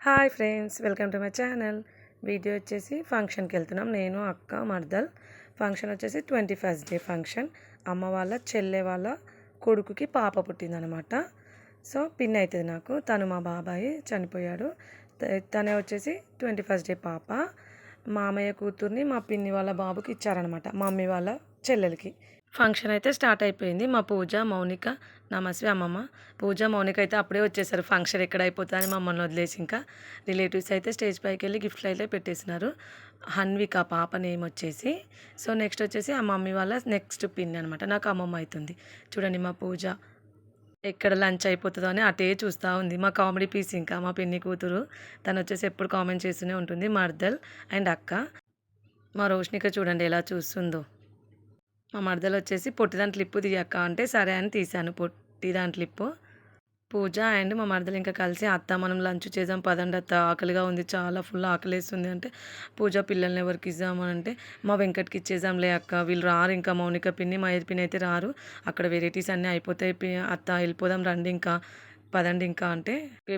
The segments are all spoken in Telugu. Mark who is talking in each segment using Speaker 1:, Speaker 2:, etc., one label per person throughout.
Speaker 1: Hi friends, welcome to my channel. Video వచ్చేసి ఫంక్షన్కి వెళ్తున్నాం. నేను, అక్క, మర్దల్. ఫంక్షన్ వచ్చేసి 21st డే ఫంక్షన్. అమ్మ వాళ్ళ చెల్లె వాళ్ళ కొడుకుకి పాప పుట్టిందనమాట. సో పిన్ అవుతుంది నాకు. తను మా బాబాయ్ చనిపోయాడు. తనే వచ్చేసి 21st డే పాప. మామయ్య కూతుర్ని మా పిన్ని వాళ్ళ బాబుకి ఇచ్చారనమాట, మమ్మీ వాళ్ళ చెల్లెలకి. ఫంక్షన్ అయితే స్టార్ట్ అయిపోయింది. మా పూజ, మౌనిక, నమస్వి, అమ్మమ్మ. పూజ, మౌనిక అయితే అప్పుడే వచ్చేసారు. ఫంక్షన్ ఎక్కడ అయిపోతుందని మమ్మల్ని వదిలేసి. ఇంకా రిలేటివ్స్ అయితే స్టేజ్ పైకి వెళ్ళి గిఫ్ట్లు అయితే పెట్టేసినారు. హన్విక పాప నేమ్ వచ్చేసి. సో నెక్స్ట్ వచ్చేసి ఆ మమ్మీ వాళ్ళ నెక్స్ట్ పిన్ అనమాట. నాకు అమ్మమ్మ అవుతుంది. చూడండి మా పూజ ఎక్కడ లంచ్ అయిపోతుందో అని అటే చూస్తూ ఉంది. మా కామెడీ పీస్ ఇంకా మా పిన్ని కూతురు. తను వచ్చేసి ఎప్పుడు కామెంట్ చేస్తూనే ఉంటుంది. మర్దల్ అండ్ అక్క. మా రోష్నిక చూడండి ఎలా చూస్తుందో. మా మరదలు వచ్చేసి పొట్టిదాని క్లిప్పు తీయక్క అంటే సరే అని తీశాను పొట్టిదాని క్లిప్పు. పూజ అండ్ మా మరదలు ఇంకా కలిసి అత్త మనం లంచ్ చేద్దాం పదండి అత్త, ఆకలిగా ఉంది, చాలా ఫుల్ ఆకలేస్తుంది అంటే, పూజ పిల్లల్ని ఎవరికి ఇద్దామని అంటే మా వెంకట్కి ఇచ్చేద్దాంలే అక్క, వీళ్ళు రారు ఇంకా, మౌనిక పిన్ని మహేష్ పిన్ని అయితే రారు, అక్కడ వెరైటీస్ అన్నీ అయిపోతాయి అత్త, వెళ్ళిపోదాం రండి ఇంకా పదండి ఇంకా అంటే,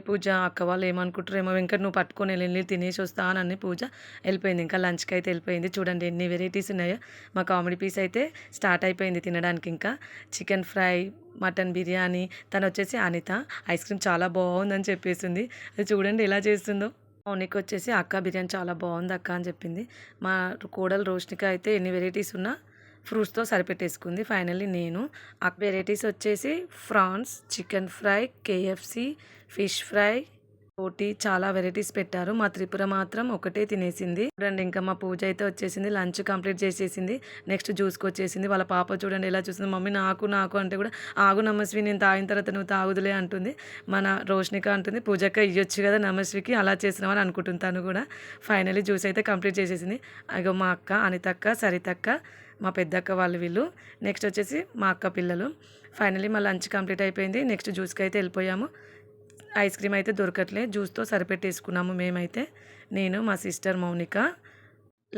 Speaker 1: పూజ అక్క వాళ్ళు ఏమనుకుంటారేమో, వెంకట్ నువ్వు పట్టుకొని వెళ్ళి తినేసి వస్తా అని పూజ వెళ్ళిపోయింది. ఇంకా లంచ్కి అయితే వెళ్ళిపోయింది. చూడండి ఎన్ని వెరైటీస్ ఉన్నాయో. మా కామెడీ పీస్ అయితే స్టార్ట్ అయిపోయింది తినడానికి. ఇంకా చికెన్ ఫ్రై, మటన్ బిర్యానీ. తను వచ్చేసి అనిత ఐస్ క్రీమ్ చాలా బాగుందని చెప్పేసింది. అది చూడండి ఎలా చేస్తుందో. మౌనిక వచ్చేసి అక్క బిర్యానీ చాలా బాగుంది అక్క అని చెప్పింది. మా కోడలు రోష్నిక అయితే ఎన్ని వెరైటీస్ ఉన్నా ఫ్రూట్స్తో సరిపెట్టేసుకుంది. ఫైనల్లీ నేను ఆ వెరైటీస్ వచ్చేసి prawns, chicken fry, KFC, fish fry, రోటీ, చాలా వెరైటీస్ పెట్టారు. మా త్రిపుర మాత్రం ఒకటే తినేసింది. చూడండి ఇంకా మా పూజ అయితే వచ్చేసింది, లంచ్ కంప్లీట్ చేసేసింది. నెక్స్ట్ జ్యూస్కి వచ్చేసింది. వాళ్ళ పాప చూడండి ఎలా చూస్తుంది. మమ్మీ నాకు నాకు అంటే కూడా ఆగు నమస్వి, నేను తాగిన తర్వాత నువ్వు తాగుదులే అంటుంది. మన రోష్నిక అంటుంది పూజక్క ఇవ్వచ్చు కదా నమస్వికి, అలా చేసినామని అనుకుంటుంది తను కూడా. ఫైనల్లీ జ్యూస్ అయితే కంప్లీట్ చేసేసింది. అగో మా అక్క అనితక్క, సరితక్క, మా పెద్దక్క వాళ్ళు వీళ్ళు. నెక్స్ట్ వచ్చేసి మా అక్క పిల్లలు. ఫైనల్లీ మా లంచ్ కంప్లీట్ అయిపోయింది. నెక్స్ట్ జ్యూస్కి అయితే వెళ్ళిపోయాము. ఐస్ క్రీమ్ అయితే దొరకట్లే, జ్యూస్తో సరిపెట్టేసుకున్నాము మేమైతే, నేను మా సిస్టర్ మౌనిక.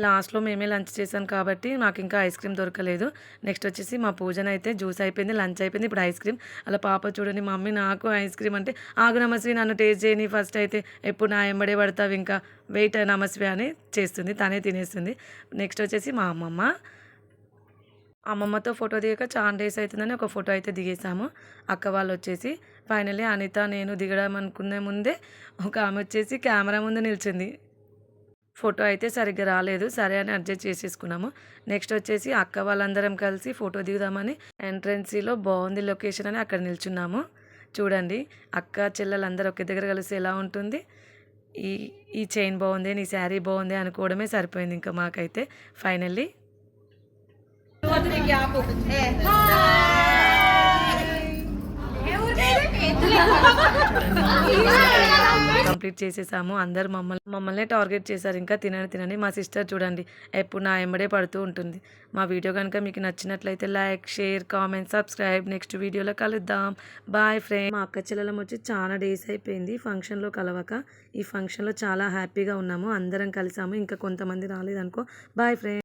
Speaker 1: లాస్ట్లో మేమే లంచ్ చేసాం కాబట్టి నాకు ఇంకా ఐస్ క్రీమ్ దొరకలేదు. నెక్స్ట్ వచ్చేసి మా పూజన అయితే జ్యూస్ అయిపోయింది, లంచ్ అయిపోయింది, ఇప్పుడు ఐస్ క్రీమ్. అలా పాప చూడండి మమ్మీ నాకు ఐస్ క్రీమ్ అంటే, ఆగు నమస్వి నన్ను టేస్ట్ చేయని ఫస్ట్ అయితే, ఎప్పుడు నా ఎంబడే పడతావు ఇంకా, వెయిట్ నమస్వి అని చేస్తుంది, తనే తినేస్తుంది. నెక్స్ట్ వచ్చేసి మా అమ్మమ్మతో ఫోటో దిగక చాలా డేస్ అవుతుందని ఒక ఫోటో అయితే దిగేసాము. అక్క వాళ్ళు వచ్చేసి ఫైనల్లీ అనిత నేను దిగడం అనుకునే ముందే ఒక ఆమె వచ్చేసి కెమెరా ముందు నిల్చుంది. ఫోటో అయితే సరిగ్గా రాలేదు, సరే అని అడ్జస్ట్ చేసేసుకున్నాము. నెక్స్ట్ వచ్చేసి అక్క వాళ్ళందరం కలిసి ఫోటో దిగుదామని ఎంట్రన్సీలో బాగుంది లొకేషన్ అని అక్కడ నిల్చున్నాము. చూడండి అక్క చెల్లెలందరూ ఒకే దగ్గర కలిసి ఎలా ఉంటుంది. ఈ ఈ చైన్ బాగుంది, నీ శారీ బాగుంది అనుకోవడమే సరిపోయింది ఇంకా మాకైతే. ఫైనల్లీ కంప్లీట్ చేసేసాము. అందరు మమ్మల్ని టార్గెట్ చేశారు ఇంకా తినని. మా సిస్టర్ చూడండి ఎప్పుడు నా ఎంబడే పడుతూ ఉంటుంది. మా వీడియో కనుక మీకు నచ్చినట్లయితే like, share, comment, subscribe. Next వీడియోలో కలుద్దాం. Boy friend. మా అక్క చెల్లెలం వచ్చి చాలా డేస్ అయిపోయింది ఫంక్షన్లో కలవక. ఈ ఫంక్షన్లో చాలా హ్యాపీగా ఉన్నాము, అందరం కలిసాము. ఇంకా కొంతమంది రాలేదనుకో. Boy friend.